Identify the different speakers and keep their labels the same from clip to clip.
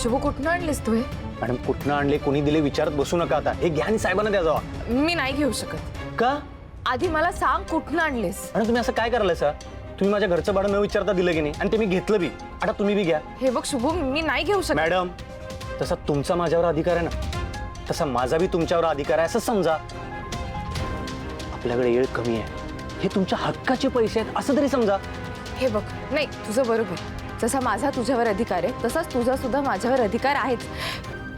Speaker 1: शुभ कुठनं आणलीस तू हे?
Speaker 2: मॅडम कुठनं आणले कोणी दिले विचारत बसू नका आता हे घ्या आणि साहेबांना द्या जावा.
Speaker 1: मी नाही घेऊ शकत.
Speaker 2: का
Speaker 1: आधी मला सांग कुठनं आणलीस.
Speaker 2: मॅडम तुम्ही असं काय करायला सर तुम्ही माझ्या घरचं भाडं न विचारता दिलं की नाही आणि ते मी घेतलं बी. आता तुम्ही बी घ्या.
Speaker 1: हे बघ शुभ मी नाही घेऊ शकत.
Speaker 2: मॅडम तसा तुमचा माझ्यावर अधिकार आहे ना तसा माझा बी तुमच्यावर अधिकार आहे असं समजा. आपल्याकडे वेळ कमी आहे हे तुमच्या हक्काचे पैसे आहेत असं तरी समजा.
Speaker 1: हे बघ नाही तुझं बरोबर. जसा माझा तुझ्यावर अधिकार आहे तसाच तुझा सुद्धा माझ्यावर अधिकार आहेच.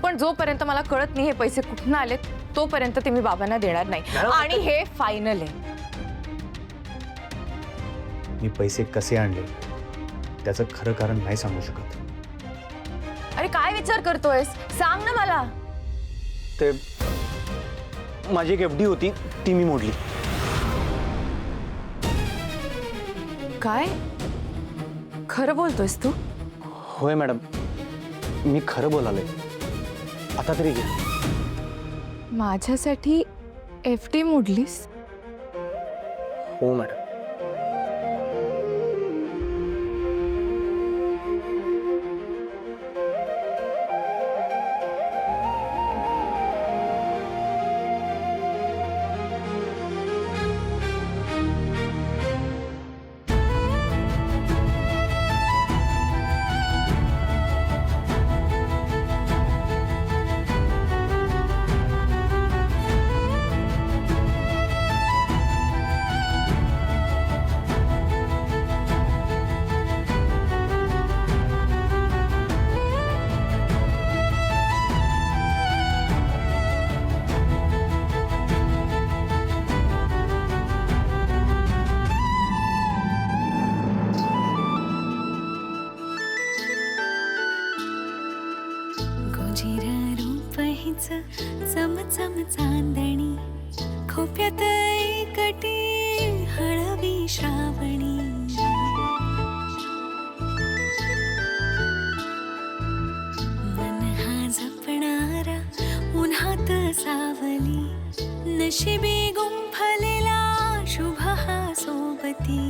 Speaker 1: पण जोपर्यंत मला कळत नाही हे पैसे कुठून आलेत तोपर्यंत ते मी बाबांना देणार नाही. आणि हे फायनल आहे.
Speaker 2: मी पैसे कसे आणले त्याचं खरं कारण नाही सांगू शकत.
Speaker 1: अरे काय विचार करतोयस सांग ना मला.
Speaker 2: ते माझी एक एफडी होती ती मी मोडली.
Speaker 1: काय खरं बोलतोयस तू?
Speaker 2: होय मॅडम मी खरं बोलालोय. आता तरी घ्या.
Speaker 1: माझ्यासाठी FD मोडलीस?
Speaker 2: हो मॅडम.
Speaker 3: चमचम चांदणी खोप्यात एकटी हळवी श्रावणी मन हा जपणारा उन्हात सावली नशिबी गुंफलेला शुभ हा सोबती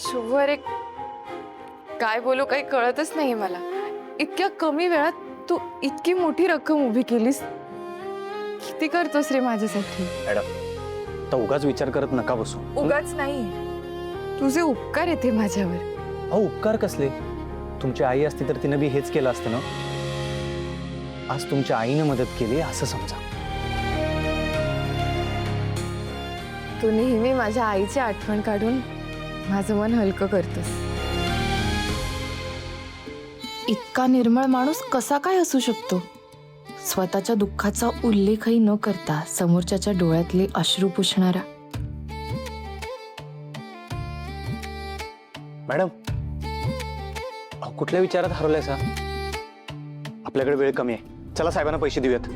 Speaker 1: शुभवर काय बोलू काही कळतच नाही मला. इतक्या कमी वेळात तू इतकी मोठी रक्कम उभी केलीस. किती करतोस रे माझ्यासाठी.
Speaker 2: मॅडम तर उगाच विचार करत नका बसू.
Speaker 1: उगाच नाही तुझे उपकार येते माझ्यावर.
Speaker 2: अहो उपकार कसले. तुमची आई असती तर तिनं बी हेच केलं असतं ना. आज तुमच्या आईने मदत केली असं समजा.
Speaker 1: तू नेहमी माझ्या आईची आठवण काढून माझं मन हलकं करतोस. इतका निर्मळ माणूस कसा काय असू शकतो. स्वतःच्या दुःखाचा उल्लेखही न करता समोरच्याच्या डोळ्यातले अश्रू पुसणारा.
Speaker 2: मॅडम कुठल्या विचारात हरवलाय सा. आपल्याकडे वेळ कमी आहे. चला साहेबांना पैसे देऊयात.